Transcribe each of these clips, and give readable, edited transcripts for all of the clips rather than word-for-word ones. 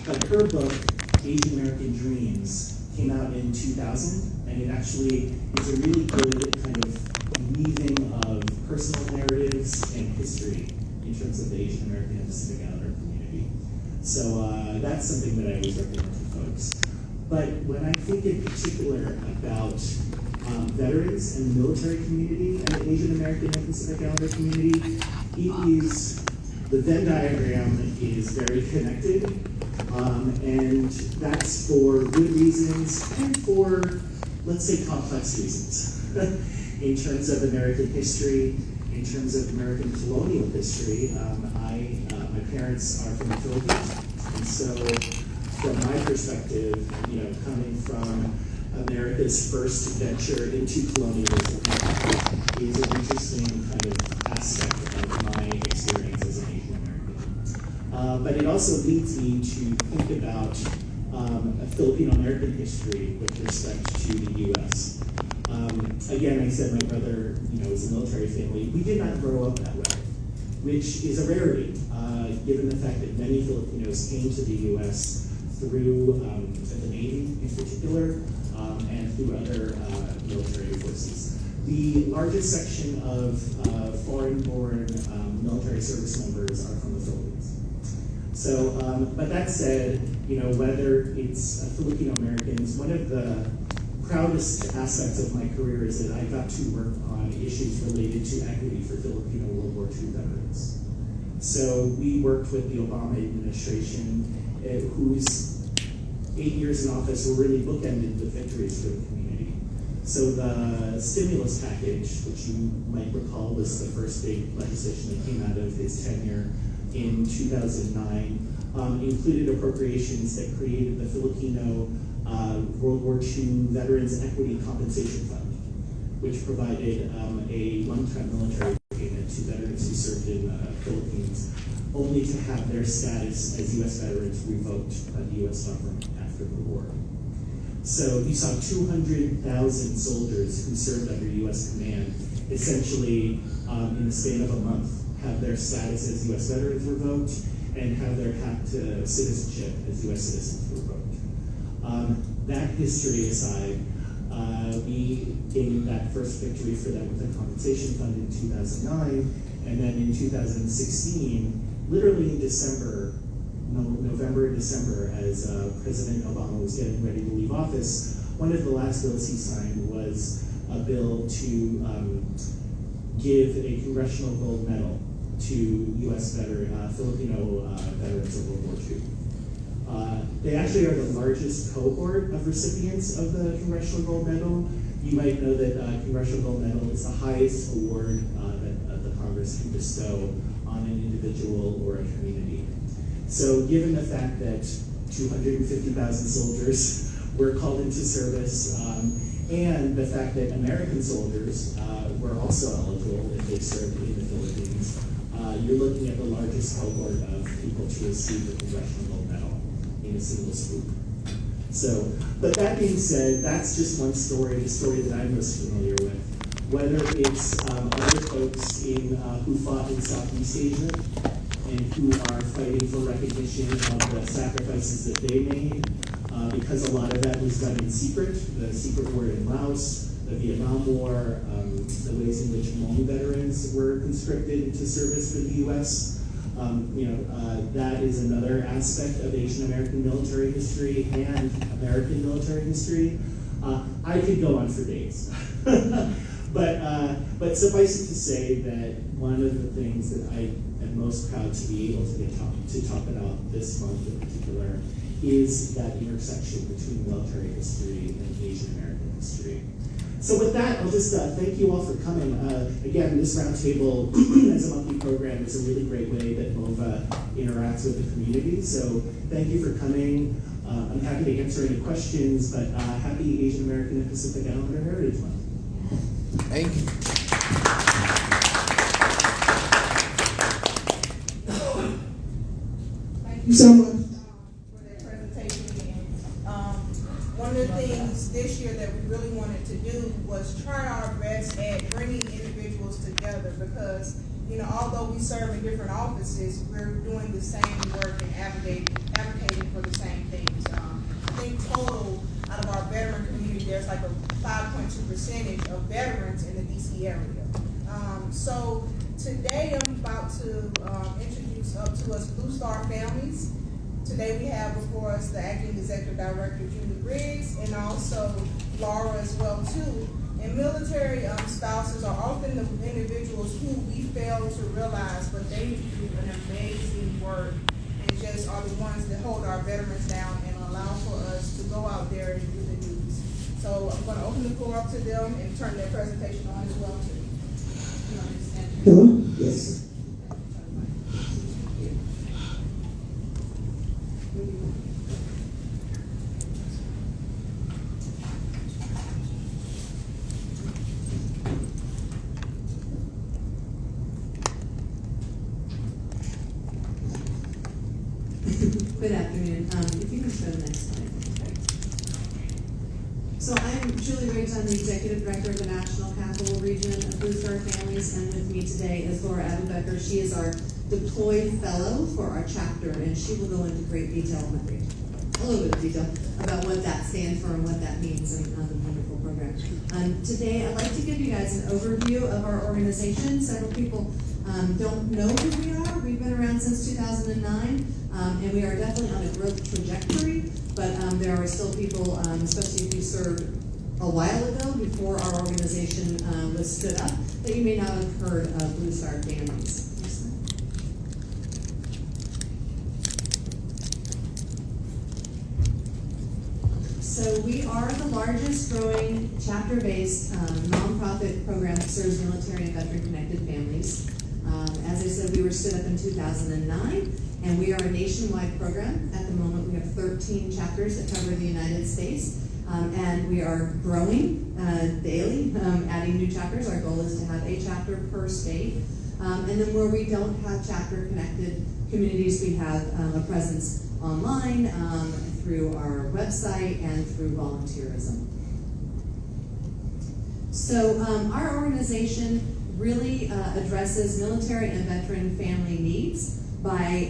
But her book, Asian American Dreams, came out in 2000, and it actually is a really good kind of weaving of personal narratives and history in terms of the Asian American and Pacific Islander community. So that's something that I always recommend to folks. But when I think in particular about veterans and the military community and the Asian American and Pacific Islander community, the Venn diagram is very connected, and that's for good reasons and for, let's say, complex reasons. In terms of American history, in terms of American colonial history, my parents are from the Philippines, and so from my perspective, coming from America's first venture into colonialism is an interesting kind of aspect of my experience as an Asian American. But it also leads me to think about a Filipino-American history with respect to the U.S. Again, I said my brother, is a military family. We did not grow up that way, which is a rarity, given the fact that many Filipinos came to the U.S. through the Navy in particular, and through other military forces. The largest section of foreign-born military service members are from the Philippines. So, but that said, whether it's Filipino Americans, one of the proudest aspects of my career is that I got to work on issues related to equity for Filipino World War II veterans. So we worked with the Obama administration, whose 8 years in office were really bookended with victories for the community. So the stimulus package, which you might recall was the first big legislation that came out of his tenure in 2009, included appropriations that created the Filipino World War II Veterans Equity Compensation Fund, which provided a one-time military payment to veterans who served in the Philippines, only to have their status as U.S. veterans revoked by the U.S. government after the war. So you saw 200,000 soldiers who served under U.S. command, essentially in the span of a month, have their status as U.S. veterans revoked and have their path to citizenship as U.S. citizens revoked. That history aside, we gained that first victory for them with the compensation fund in 2009, and then in 2016, literally in November and December, as President Obama was getting ready to leave office, one of the last bills he signed was a bill to give a Congressional Gold Medal to U.S. Filipino veterans of World War II. They actually are the largest cohort of recipients of the Congressional Gold Medal. You might know that Congressional Gold Medal is the highest award that the Congress can bestow on an individual or a community. So given the fact that 250,000 soldiers were called into service, and the fact that American soldiers were also eligible if they served in the Philippines, you're looking at the largest cohort of people to receive the Congressional Gold Medal in a single swoop. So, but that being said, that's just one story, the story that I'm most familiar with. Whether it's other folks who fought in Southeast Asia and who are fighting for recognition of the sacrifices that they made, because a lot of that was done in secret, the secret war in Laos, the Vietnam War, the ways in which Hmong veterans were conscripted into service for the U.S. That is another aspect of Asian American military history and American military history. I could go on for days, but suffice it to say that one of the things that I am most proud to be able to talk about this month in particular is that intersection between military history and Asian American history. So with that, I'll just thank you all for coming. Again, this roundtable as a monthly program is a really great way that MOVA interacts with the community. So thank you for coming. I'm happy to answer any questions, but happy Asian American and Pacific Islander Heritage Month. Thank you. Thank you so much for that presentation. One of the things this year that we really wanted to do was try our best at bringing individuals together because, although we serve in different offices, we're doing the same work and advocating for the percentage of veterans in the DC area. So today I'm about to introduce up to us Blue Star Families. Today we have before us the Acting Executive Director, Julie Briggs, and also Laura as well too. And military spouses are often the individuals who we fail to realize, but they do an amazing work and just are the ones that hold our veterans down and allow for us to go out there and do the duties. So I'm going to open the floor up to them and turn their presentation on as well too. Hello? Yes. Good afternoon. If you can show the next slide. So I'm Julie Riggs. I'm the Executive Director of the National Capital Region of Blue Star Families, and with me today is Laura Abubecker. She is our deployed fellow for our chapter, and she will go into great detail, a little bit of detail, about what that stands for and what that means in the wonderful program. Today, I'd like to give you guys an overview of our organization. Several people don't know who we are. We've been around since 2009, and we are definitely on a growth trajectory, but there are still people, especially if you served a while ago before our organization was stood up, that you may not have heard of Blue Star Families. So we are the largest growing chapter-based nonprofit program that serves military and veteran-connected families. As I said, we were stood up in 2009, and we are a nationwide program. At the moment, we have 13 chapters that cover the United States, and we are growing daily, adding new chapters. Our goal is to have a chapter per state. And then where we don't have chapter-connected communities, we have a presence online, through our website, and through volunteerism. So our organization really addresses military and veteran family needs by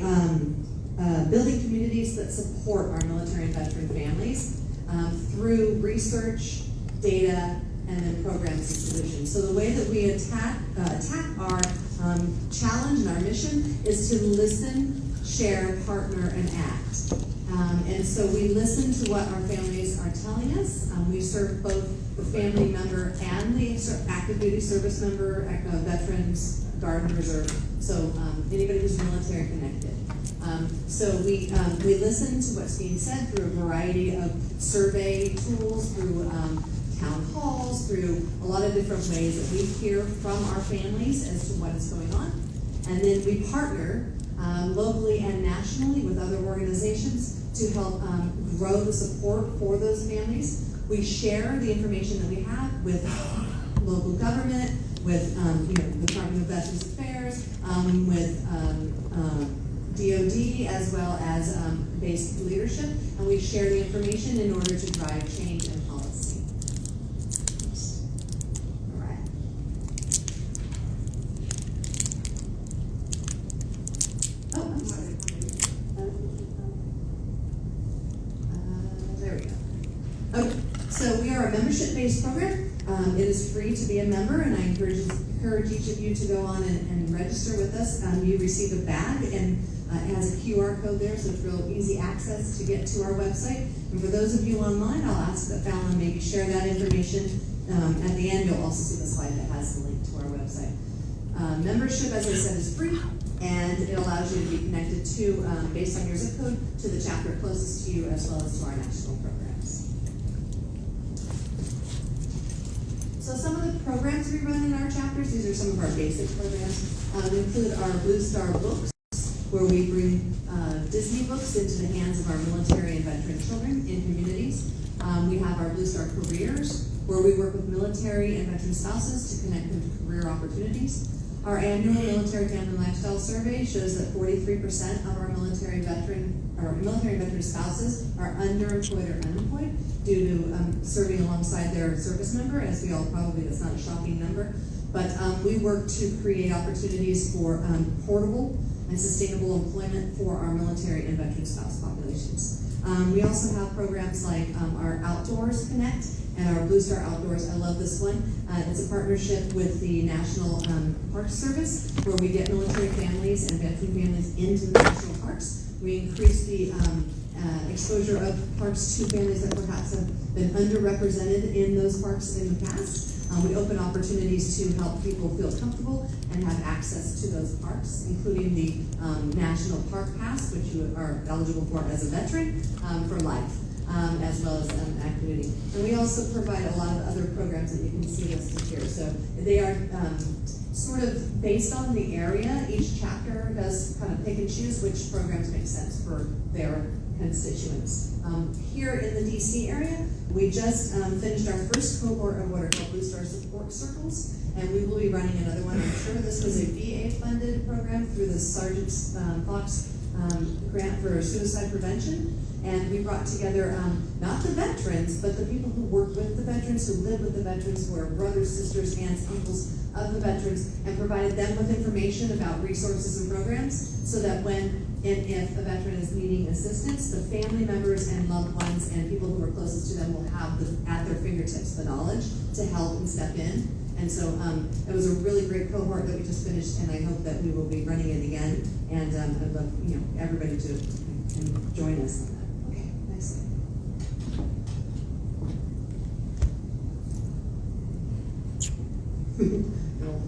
building communities that support our military and veteran families through research, data, and then programs and solutions. So the way that we attack our challenge and our mission is to listen, share, partner, and act. And so we listen to what our families are telling us. We serve both the family member and the active duty service member, veterans, Guard and Reserve. So anybody who's military connected. So we listen to what's being said through a variety of survey tools, through town halls, through a lot of different ways that we hear from our families as to what is going on. And then we partner locally and nationally with other organizations to help grow the support for those families. We share the information that we have with local government, with the Department of Veterans Affairs, with DOD, as well as base leadership, and we share the information in order to drive change and policy. All right. Oh, I'm sorry. There we go. Okay, so we are a membership-based program. It is free to be a member, and I encourage each of you to go on and register with us. You receive a badge, and it has a QR code there, so it's real easy access to get to our website. And for those of you online, I'll ask that Fallon maybe share that information. At the end, you'll also see the slide that has the link to our website. Membership, as I said, is free, and it allows you to be connected to, based on your zip code, to the chapter closest to you, as well as to our national programs. So some of the programs we run in our chapters, these are some of our basic programs, include our Blue Star Books, where we bring Disney books into the hands of our military and veteran children in communities. We have our Blue Star Careers, where we work with military and veteran spouses to connect them to career opportunities. Our annual Military Family Lifestyle Survey shows that 43% of our military and veteran spouses are underemployed or unemployed due to serving alongside their service member. As we all probably, that's not a shocking number, but we work to create opportunities for portable and sustainable employment for our military and veteran spouse populations. We also have programs like our Outdoors Connect and our Blue Star Outdoors. I love this one. It's a partnership with the National Park Service, where we get military families and veteran families into the national parks. We increase the exposure of parks to families that perhaps have been underrepresented in those parks in the past. We open opportunities to help people feel comfortable and have access to those parks, including the National Park Pass, which you are eligible for as a veteran for life, as well as activity. And we also provide a lot of other programs that you can see listed here. So they are sort of based on the area. Each chapter does kind of pick and choose which programs make sense for their constituents. Here in the DC area, we just finished our first cohort of what are called Blue Star Support Circles, and we will be running another one. I'm sure this was a VA-funded program through the Sergeant Fox grant for suicide prevention, and we brought together not the veterans, but the people who work with the veterans, who live with the veterans, who are brothers, sisters, aunts, uncles of the veterans, and provided them with information about resources and programs, so that when and if a veteran is needing assistance, the family members and loved ones and people who are closest to them will have at their fingertips the knowledge to help and step in. And so it was a really great cohort that we just finished, and I hope that we will be running it again. And I'd love everybody to join us on that. Okay, next slide. Little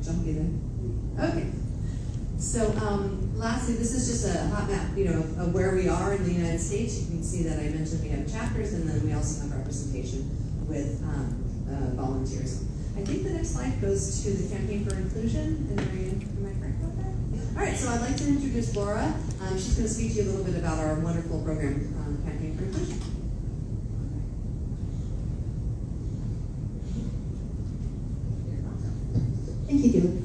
junkie there. Okay. So lastly, this is just a hot map, of where we are in the United States. You can see that I mentioned we have chapters, and then we also have representation with volunteers. I think the next slide goes to the Campaign for Inclusion. Am I correct about that? Yeah. All right, so I'd like to introduce Laura. She's going to speak to you a little bit about our wonderful program, Campaign for Inclusion. Thank you, Julie.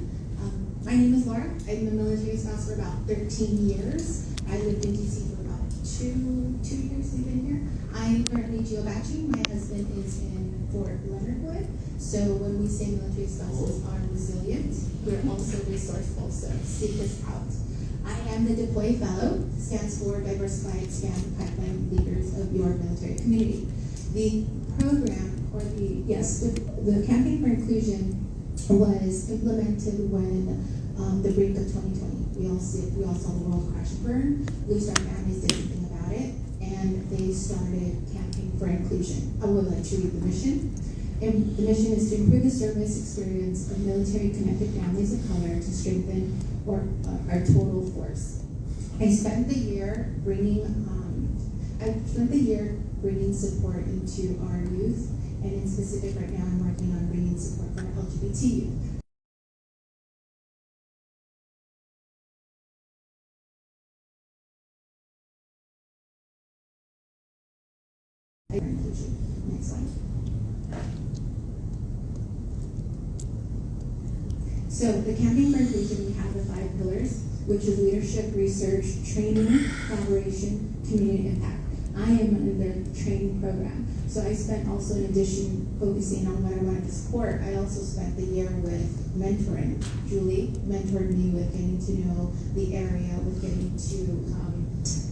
My name is Laura. I've been a military spouse for about 13 years. I lived in DC for about two years we've been here. I'm currently geobaching. My husband is in Fort Leonard Wood. So when we say military spouses are resilient, we're also resourceful, so seek us out. I am the Deploy Fellow, stands for Diversified Scan Pipeline Leaders of Your Military Community. The program, or the Campaign for Inclusion was implemented when the brink of 2020. We all saw the world crash and burn. Blue Star families did something about it, and they started Campaign for Inclusion. I would like to read the mission. And the mission is to improve the service experience of military-connected families of color to strengthen our total force. I spent the year bringing support into our youth, and in specific, right now, I'm working on bringing support for our LGBT youth. Next slide. So the Campaign for Inclusion, we have the 5 pillars, which is leadership, research, training, collaboration, community impact. I am under the training program. So I spent also, in addition, focusing on what I wanted to support, I also spent the year with mentoring. Julie mentored me with getting to know the area, with getting to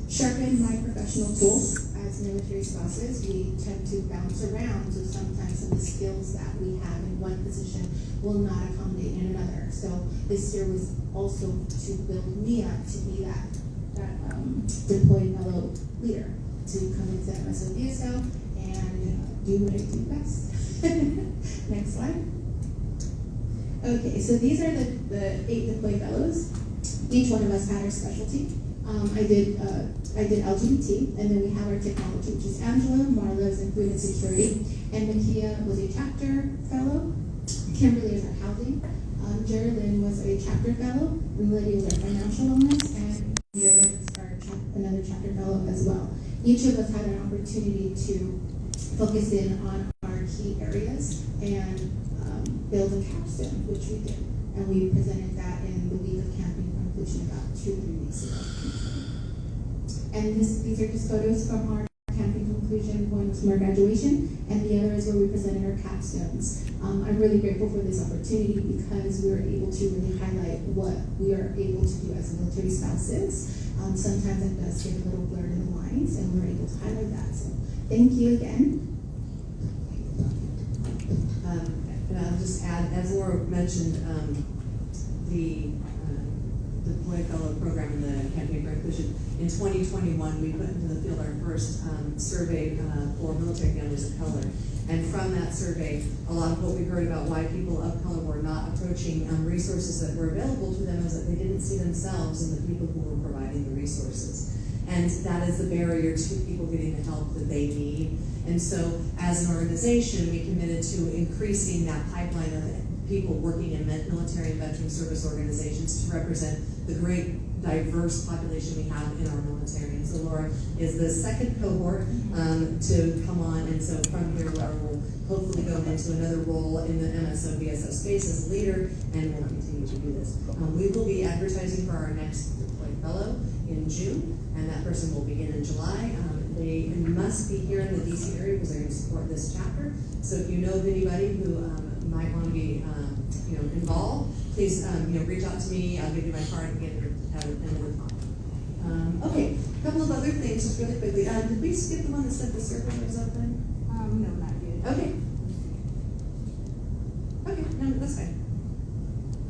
sharpen my professional tools. As military spouses, we tend to bounce around, so sometimes some of the skills that we have in one position will not accommodate in another. So this year was also to build me up to be that deployed fellow leader, to come into MSODSO and do what I do best. Next slide. Okay, so these are the 8 deployed fellows. Each one of us had our specialty. I did LGBT, and then we have our technology, which is Angela. Marla's in food and security, and Nakia was a chapter fellow. Kimberly is our housing. Geraldine was a chapter fellow. Lydia was our financial wellness, and Jared is another chapter fellow as well. Each of us had an opportunity to focus in on our key areas and build a capstone, which we did. And we presented that in the week of Campaign for Inclusion about 2 or 3 weeks ago. And these are just photos from our Campaign for Inclusion, one was from our graduation, and the other is where we presented our capstones. I'm really grateful for this opportunity because we were able to really highlight what we are able to do as military spouses. Sometimes it does get a little blurred in the lines, and we're able to highlight that. So thank you again. And I'll just add, as Laura mentioned, the Deploy Fellow Program in the Campaign for Inclusion. In 2021, we put into the field our first survey for military families of color. And from that survey, a lot of what we heard about why people of color were not approaching resources that were available to them is that they didn't see themselves in the people who were providing the resources. And that is the barrier to people getting the help that they need. And so, as an organization, we committed to increasing that pipeline of people working in military and veteran service organizations to represent the great diverse population we have in our military. And so Laura is the second cohort to come on, and so from here Laura will hopefully go into another role in the MSO VSO space as a leader, and will continue to do this. We will be advertising for our next Deployed Fellow in June, and that person will begin in July. They must be here in the DC area because they're going to support this chapter. So if you know of anybody who might want to be involved, please reach out to me. I'll give you my card and get another call. Okay, a couple of other things just really quickly. Did we skip the one that said the survey was open? No, not yet. Okay. Okay, no, that's fine.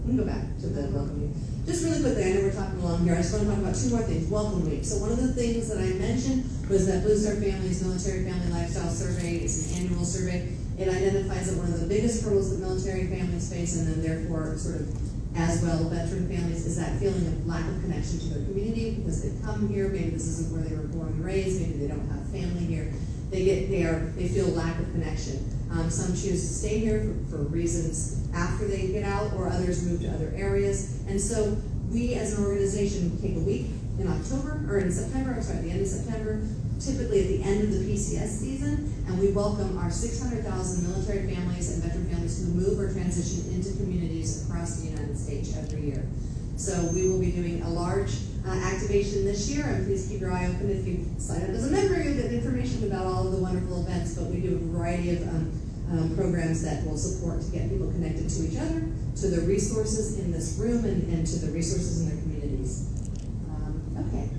We can go back to the welcome week. Just really quickly, I know we're talking along here. I just want to talk about two more things. Welcome week. So one of the things that I mentioned was that Blue Star Family's Military Family Lifestyle Survey is an annual survey. It identifies that one of the biggest hurdles that military families face, and then therefore sort of as well veteran families, is that feeling of lack of connection to their community because they come here, maybe this isn't where they were born and raised, maybe they don't have family here. They feel lack of connection. Some choose to stay here for reasons after they get out, or others move to other areas. And so we as an organization take a week in October, or in September, I'm sorry, at the end of September, typically at the end of the PCS season, and we welcome our 600,000 military families and veteran families who move or transition into communities across the United States every year. So we will be doing a large activation this year, and please keep your eye open. If you sign up as a member, you'll get information about all of the wonderful events, but we do a variety of programs that will support to get people connected to each other, to the resources in this room, and to the resources in their communities. Okay.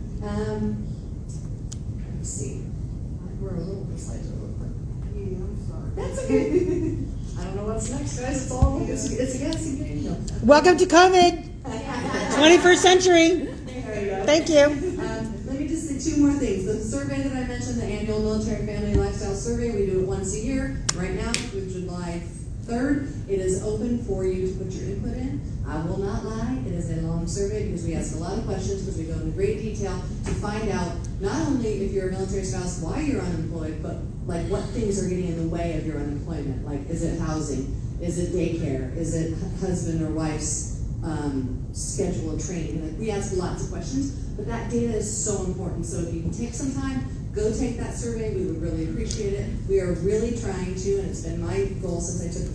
Let's see. We're a little bit slides over. Yeah, I'm sorry. That's okay. I don't know what's next, guys. It's all it's a guessing game. No. Welcome to COVID, 21st century. There you go. Thank you. Let me just say two more things. The survey that I mentioned, the annual Military Family Lifestyle Survey, we do it once a year. Right now, through July 3rd, it is open for you to put your input in. I will not lie, it is a long survey because we ask a lot of questions, because we go into great detail to find out not only if you're a military spouse why you're unemployed, but like what things are getting in the way of your unemployment. Like, is it housing? Is it daycare? Is it husband or wife's schedule of training? Like, we ask lots of questions, but that data is so important. So if you can take some time, go take that survey. We would really appreciate it. We are really trying to, and it's been my goal since I took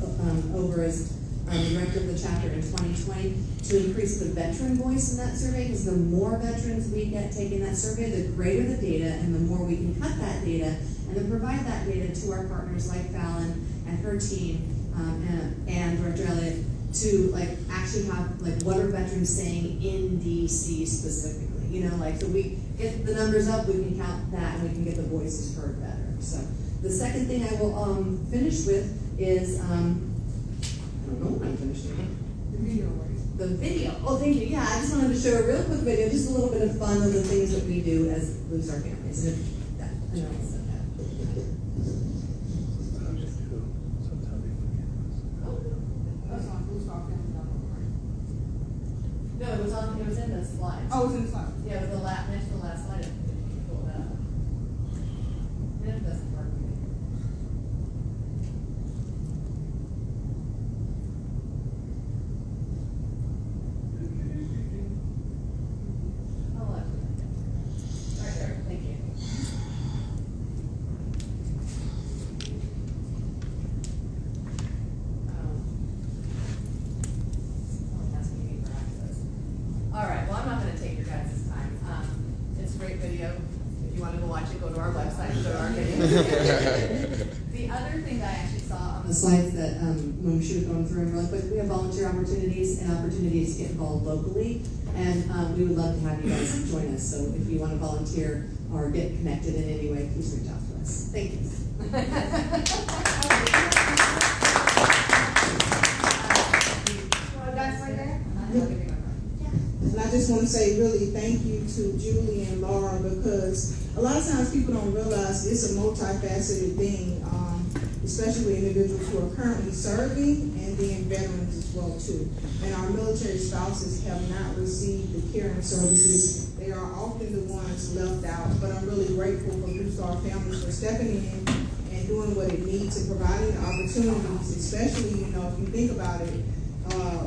over as director of the chapter in 2020, to increase the veteran voice in that survey, because the more veterans we get taking that survey, the greater the data, and the more we can cut that data, and then provide that data to our partners like Fallon and her team, and Director Elliott, to actually have what are veterans saying in DC specifically. So we get the numbers up, we can count that, and we can get the voices heard better. So the second thing I will finish with is, I don't know what I'm finishing with. The video, right? The video. Oh, thank you. Yeah, I just wanted to show a real quick video, just a little bit of fun of the things that we do as Blue Star families. And I know it's not that. That's on BlueStarFamily.org, right? No, it was in the slides. Oh, it's in the slide. Yeah, it was next to the last slide. Pull that up. It doesn't work. Oh, look. Right there. Thank you. Someone asking me for access. All right, well, I'm not going to take your guys' time. It's a great video. If you want to go watch it, go to our website, go to our video. The other thing that I actually saw on the slides that when we should have gone through them really quick, we have volunteer opportunities and opportunities to get involved locally. And we would love to have you guys join us. So if you want to volunteer or get connected in any way, please reach out to us. Thank you. want to say really thank you to Julie and Laura, because a lot of times people don't realize it's a multifaceted thing, especially with individuals who are currently serving and being veterans as well too. And our military spouses have not received the care and services. They are often the ones left out, but I'm really grateful for Blue Star Families for stepping in and doing what it needs and providing the opportunities, especially, if you think about it,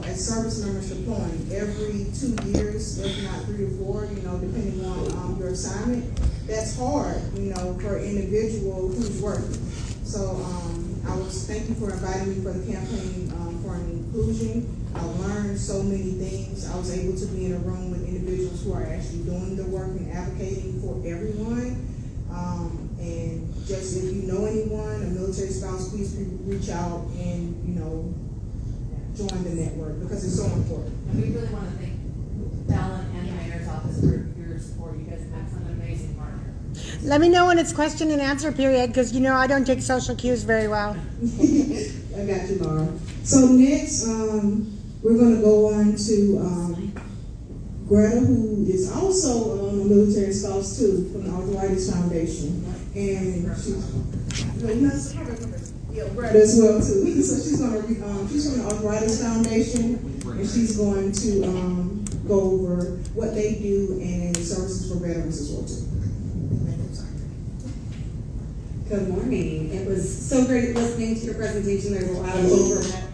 as service members deploying every 2 years, if not 3 to 4, depending on your assignment. That's hard, for an individual who's working. So thank you for inviting me for the campaign for inclusion. I learned so many things. I was able to be in a room with individuals who are actually doing the work and advocating for everyone. And just if you know anyone, a military spouse, please reach out and, join the network, because it's so important. And we really want to thank Fallon and the mayor's office for your support. You guys have been an amazing partner. Let me know when it's question and answer period, because I don't take social cues very well. I got you, Laura. So next, we're going to go on to Greta, who is also a military spouse too, from the Arthritis Foundation, and Greta as well too. So she's from the Arthritis Foundation, and she's going to go over what they do and services for veterans as well too. Good morning. It was so great listening to your presentation. There's a lot of overhead,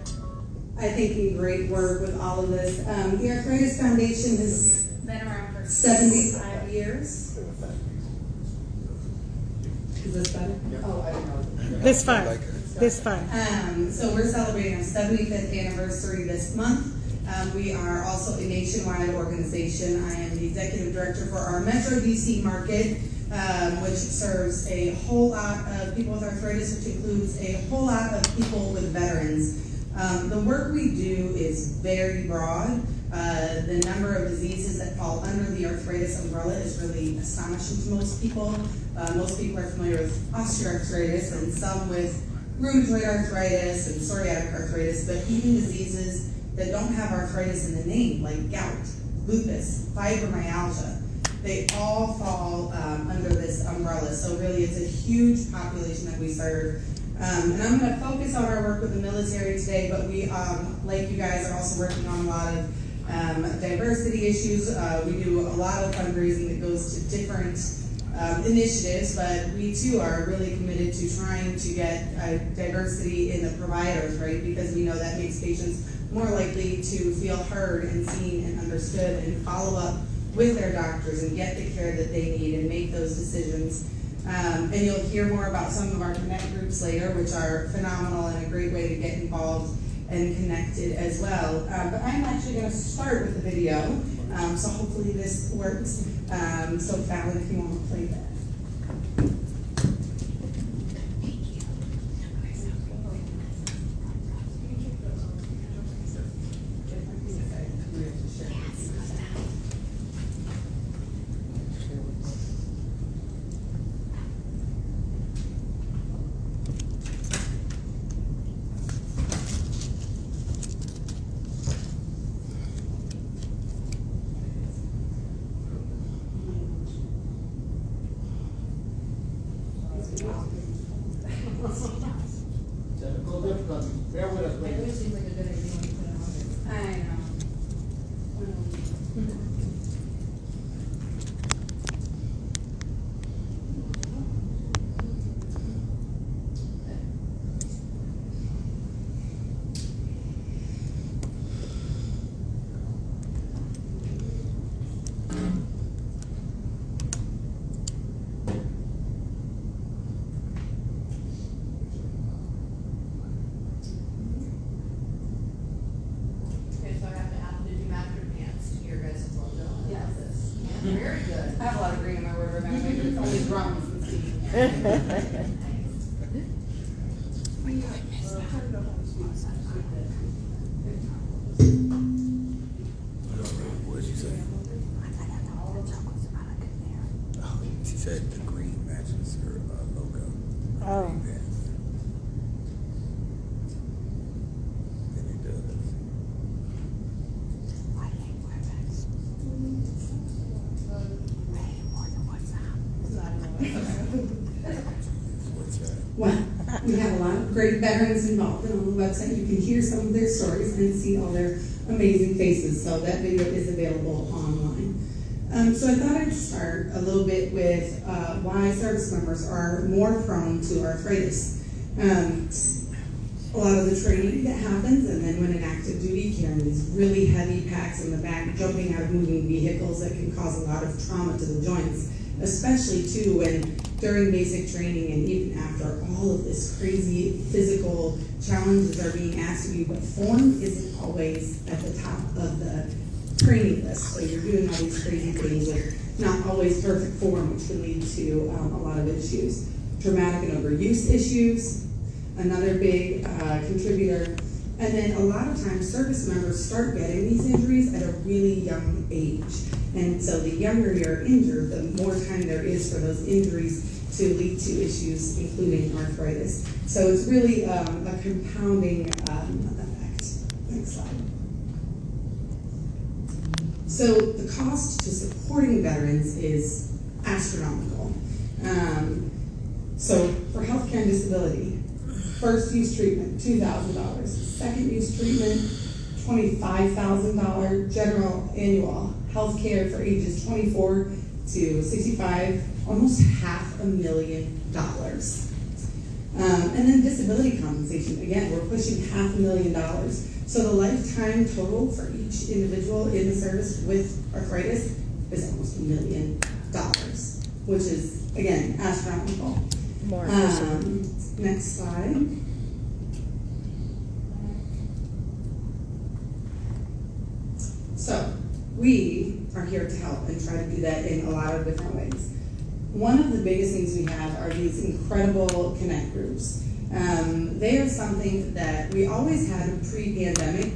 I think, great work with all of this. The Arthritis Foundation has been around for 75 years. Is this better? Oh, I don't know. This far. This far. So we're celebrating our 75th anniversary this month. We are also a nationwide organization. I am the executive director for our Metro DC market, which serves a whole lot of people with arthritis, which includes a whole lot of people with veterans. The work we do is very broad. The number of diseases that fall under the arthritis umbrella is really astonishing to most people. Most people are familiar with osteoarthritis and some with rheumatoid arthritis and psoriatic arthritis, but even diseases that don't have arthritis in the name, like gout, lupus, fibromyalgia, they all fall under this umbrella. So really it's a huge population that we serve. And I'm going to focus on our work with the military today, but we, like you guys, are also working on a lot of diversity issues. We do a lot of fundraising that goes to different initiatives, but we too are really committed to trying to get diversity in the providers, right? Because we know that makes patients more likely to feel heard and seen and understood and follow up with their doctors and get the care that they need and make those decisions. And you'll hear more about some of our Connect groups later, which are phenomenal and a great way to get involved and connected as well. But I'm actually going to start with the video, so hopefully this works. So Fallon, if you want to play that. Technical difficulties. Bear with us, It ladies. always seems like a good idea when you put it on there. I know. Okay, so I have to add, did you map your pants to your guys' logo? Yes. Yeah, very good. I have a lot of green in my wardrobe. I'm going to make it only drums and see. What did she say? Oh, she said the green matches her logo. Oh. Green pants. And it does. Well, we have a lot of great veterans involved, and on the website you can hear some of their stories and see all their amazing faces, so that video is available online. So I thought I'd start a little bit with why service members are more prone to arthritis. A lot of the training that happens, and then when in active duty, carrying these really heavy packs in the back, jumping out of moving vehicles, that can cause a lot of trauma to the joints, especially too when during basic training and even after all of this crazy physical challenges are being asked of you, but form isn't always at the top of the training list. So you're doing all these crazy things with not always perfect form, which can lead to a lot of issues. Traumatic and overuse issues, another big contributor. And then a lot of times service members start getting these injuries at a really young age. And so the younger you're injured, the more time there is for those injuries to lead to issues, including arthritis. So it's really a compounding effect. Next slide. So the cost to supporting veterans is astronomical. So for healthcare and disability, first use treatment, $2,000. Second use treatment, $25,000. General annual health care for ages 24 to 65, almost $500,000. And then disability compensation, again, we're pushing $500,000. So the lifetime total for each individual in the service with arthritis is almost $1 million, which is, again, astronomical. More Next slide. So, we are here to help and try to do that in a lot of different ways. One of the biggest things we have are these incredible connect groups. They are something that we always had pre-pandemic,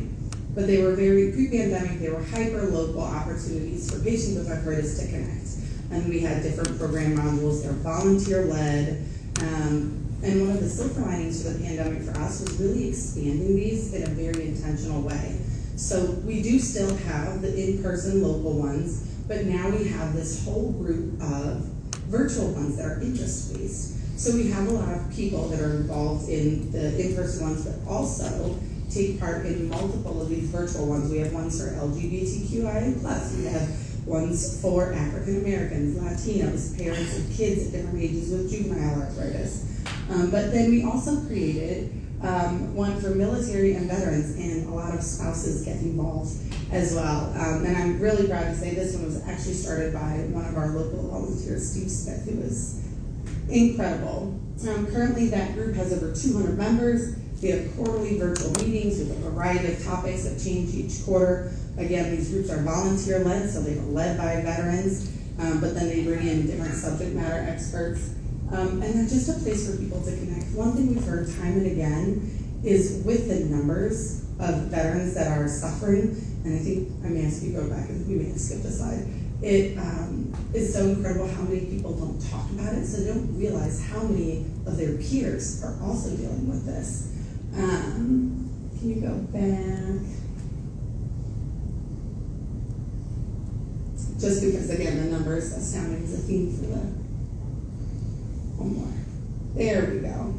but they were pre-pandemic, they were hyper-local opportunities for patients with arthritis to connect. And we had different program modules, they're volunteer-led, and one of the silver linings for the pandemic for us was really expanding these in a very intentional way. So we do still have the in-person local ones, but now we have this whole group of virtual ones that are interest-based. So we have a lot of people that are involved in the in-person ones, but also take part in multiple of these virtual ones. We have ones for LGBTQIA+, we have ones for African Americans, Latinos, parents of kids at different ages with juvenile arthritis. But then we also created one for military and veterans, and a lot of spouses get involved as well. And I'm really proud to say this one was actually started by one of our local volunteers, Steve Smith, who was incredible. Currently that group has over 200 members. We have quarterly virtual meetings with a variety of topics that change each quarter. Again, these groups are volunteer-led, so they are led by veterans, but then they bring in different subject matter experts. And they're just a place for people to connect. One thing we've heard time and again is with the numbers of veterans that are suffering, and I think I may ask you to go back, and we may have skipped a slide. It is so incredible how many people don't talk about it, so they don't realize how many of their peers are also dealing with this. Can you go back? Just because, again, the numbers astounding is a theme for the one more. There we go.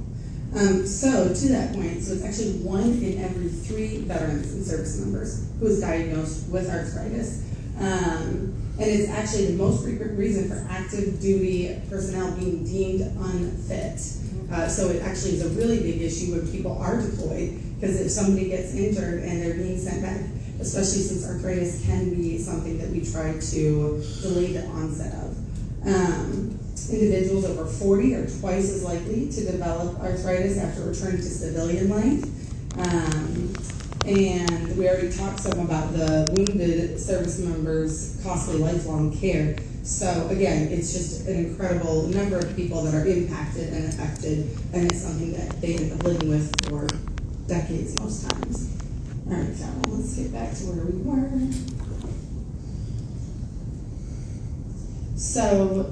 So to that point, so it's actually 1 in every 3 veterans and service members who is diagnosed with arthritis. And it's actually the most frequent reason for active duty personnel being deemed unfit. So it actually is a really big issue when people are deployed, because if somebody gets injured and they're being sent back, especially since arthritis can be something that we try to delay the onset of. Individuals over 40 are twice as likely to develop arthritis after returning to civilian life. And we already talked some about the wounded service members' costly lifelong care. So again, it's just an incredible number of people that are impacted and affected, and it's something that they end up living with for decades most times. All right, so let's get back to where we were. So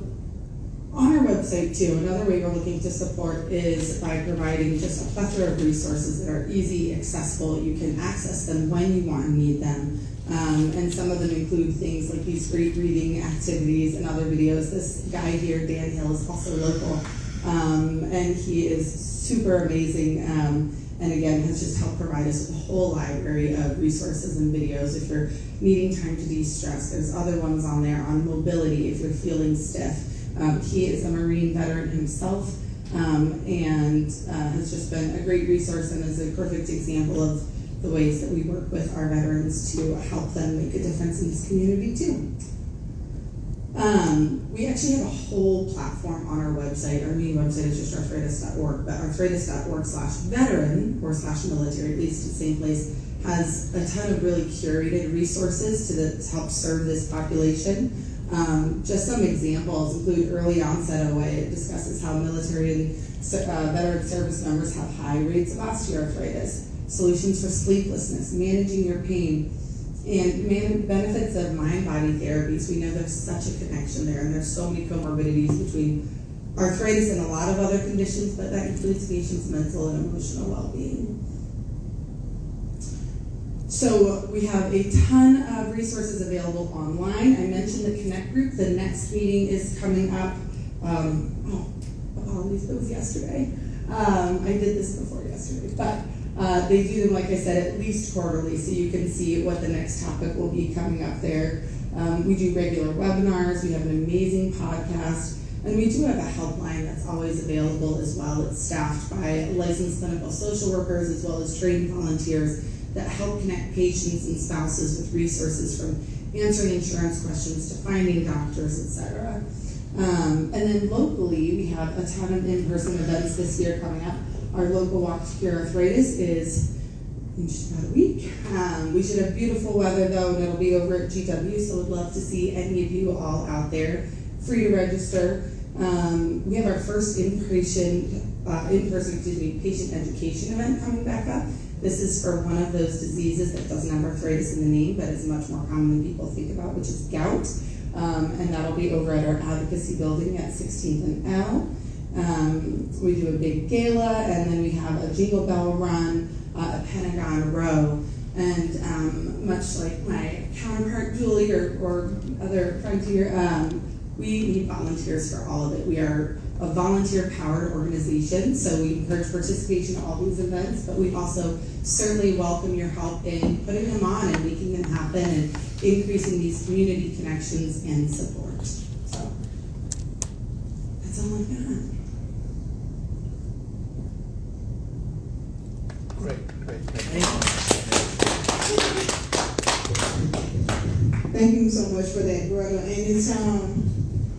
on our website too, another way we're looking to support is by providing just a plethora of resources that are easy, accessible. You can access them when you want and need them. And some of them include things like these great reading activities and other videos. This guy here, Dan Hill, is also local. And he is super amazing, and again, has just helped provide us with a whole library of resources and videos. If you're needing time to de-stress, there's other ones on there on mobility if you're feeling stiff. He is a Marine veteran himself, and has just been a great resource and is a perfect example of the ways that we work with our veterans to help them make a difference in this community too. We actually have a whole platform on our website. Our main website is just arthritis.org, but arthritis.org/veteran or /military, at least the same place, has a ton of really curated resources to help serve this population. Just some examples include early onset OA. It discusses how military and veteran service members have high rates of osteoarthritis, solutions for sleeplessness, managing your pain, and benefits of mind-body therapies. We know there's such a connection there, and there's so many comorbidities between arthritis and a lot of other conditions, but that includes patients' mental and emotional well-being. So we have a ton of resources available online. I mentioned the Connect group. The next meeting is coming up. Apologies, it was yesterday. I did this before yesterday, but they do them, like I said, at least quarterly, so you can see what the next topic will be coming up there. We do regular webinars. We have an amazing podcast, and we do have a helpline that's always available as well. It's staffed by licensed clinical social workers as well as trained volunteers that help connect patients and spouses with resources from answering insurance questions to finding doctors, etc. And then locally, we have a ton of in-person events this year coming up. Our local Walk to Cure Arthritis is in just about a week. We should have beautiful weather though, and it'll be over at GW, so we'd love to see any of you all out there. Free to register. We have our first in-person patient education event coming back up. This is for one of those diseases that doesn't have arthritis in the name, but is much more common than people think about, which is gout. And that'll be over at our advocacy building at 16th and L. We do a big gala, and then we have a jingle bell run, a Pentagon row, and much like my counterpart Julie or other Frontier, we need volunteers for all of it. We are a volunteer-powered organization, so we encourage participation in all these events, but we also certainly welcome your help in putting them on and making them happen and increasing these community connections and support. So that's all I've got. Great. Thank you so much for that, Greta. And it's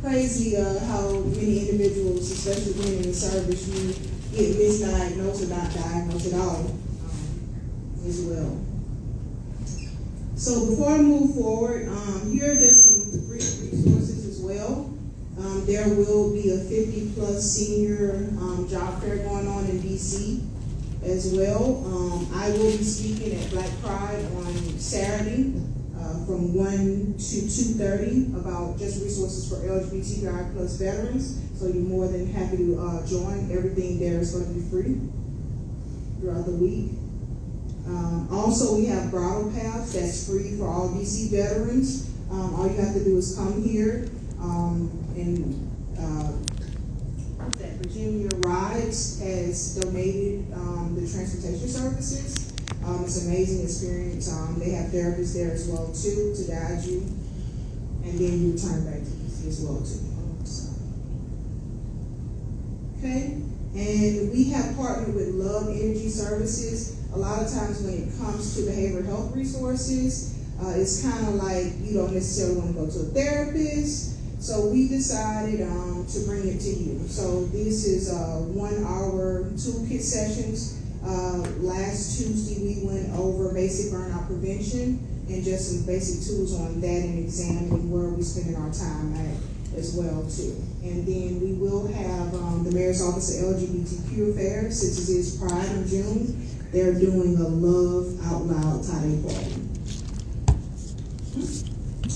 crazy how many individuals, especially being in the service, you get misdiagnosed or not diagnosed at all as well. So before I move forward, here are just some free resources as well. There will be a 50+ senior job fair going on in DC as well. I will be speaking at Black Pride on Saturday from 1 to 2:30 about just resources for LGBTQI+ veterans. So you're more than happy to join. Everything there is going to be free throughout the week. Also, we have Bridle Paths that's free for all DC veterans. All you have to do is come here and Virginia Rides has donated the transportation services. It's an amazing experience. They have therapists there as well too to guide you, and then you return back to DC as well too. So. Okay, and we have partnered with Love Energy Services. A lot of times when it comes to behavioral health resources, it's kind of like you don't necessarily want to go to a therapist. So we decided to bring it to you. So this is 1 hour toolkit sessions. Last Tuesday we went over basic burnout prevention and just some basic tools on that and examining where we're spending our time at as well too. And then we will have the Mayor's Office of LGBTQ Affairs, since it is Pride in June, they're doing a Love Out Loud Tide party.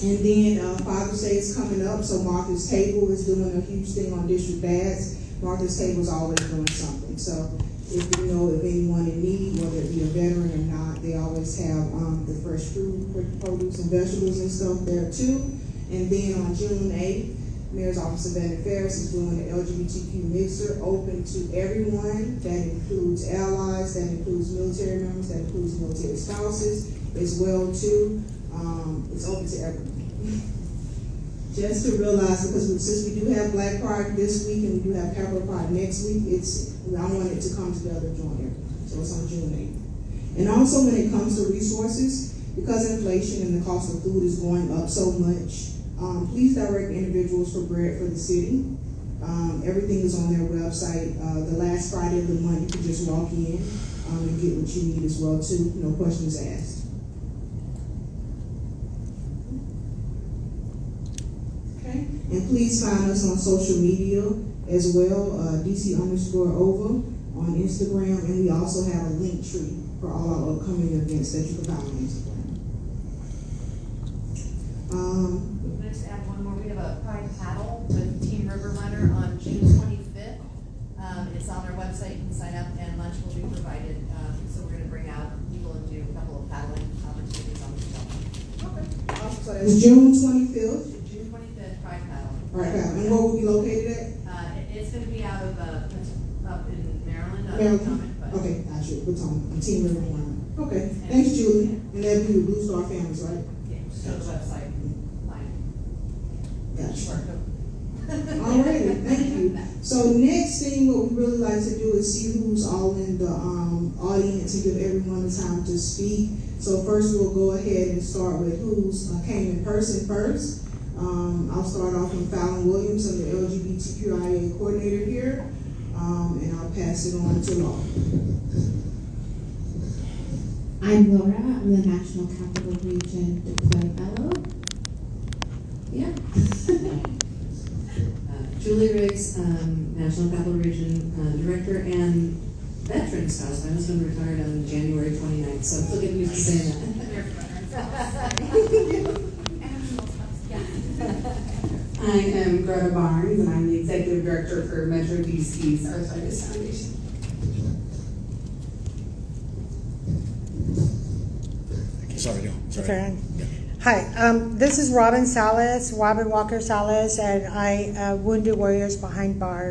And then Father's Day is coming up, so Martha's Table is doing a huge thing on District Dads. Martha's Table is always doing something. So if you know of anyone in need, whether it be a veteran or not, they always have the fresh fruit, produce, and vegetables and stuff there too. And then on June 8th, Mayor's Office of Veteran Affairs is doing the LGBTQ mixer open to everyone. That includes allies, that includes military members, that includes military spouses as well too. It's open to everyone. Just to realize, because since we do have Black Pride this week and we do have Capital Pride next week, I want it to come together and join everyone. So it's on June 8th. And also when it comes to resources, because inflation and the cost of food is going up so much, please direct individuals for bread for the city. Everything is on their website. The last Friday of the month, you can just walk in and get what you need as well too. No questions asked. Okay. And please find us on social media as well, DC_OVA on Instagram, and we also have a link tree for all our upcoming events that you can find on Instagram. Can I just add one more? We have a Pride paddle with Team River Runner on June 25th. It's on our website. You can sign up, and lunch will be provided. So we're going to bring out people and do a couple of paddling opportunities on the show. Okay. Awesome. So that's June 25th. June 25th, Pride paddle. All right, and where will we be located at? It's going to be out of up in Maryland. Maryland. Okay, gotcha. Potomac. Team River Runner. Okay. Thanks, Julie. And that'll be the Blue Star families, right? Yeah, just go to the website. Gotcha. Alrighty, thank you. So next thing, what we really like to do is see who's all in the audience and give everyone the time to speak. So first, we'll go ahead and start with who's came in person first. I'll start off with Fallon Williams, I'm the LGBTQIA coordinator here, and I'll pass it on to Laura. I'm Laura. I'm the National Capital Region Deploy Fellow. Yeah. Julie Riggs, National Capital Region Director and veteran spouse. My husband retired on January 29th, so I'm still getting used to saying that. I am Greta Barnes, and I'm the Executive Director for Metro DC's Arthritis Foundation. Sorry. Okay. Hi, this is Robin Walker Salas, and I Wounded Warriors Behind Bars.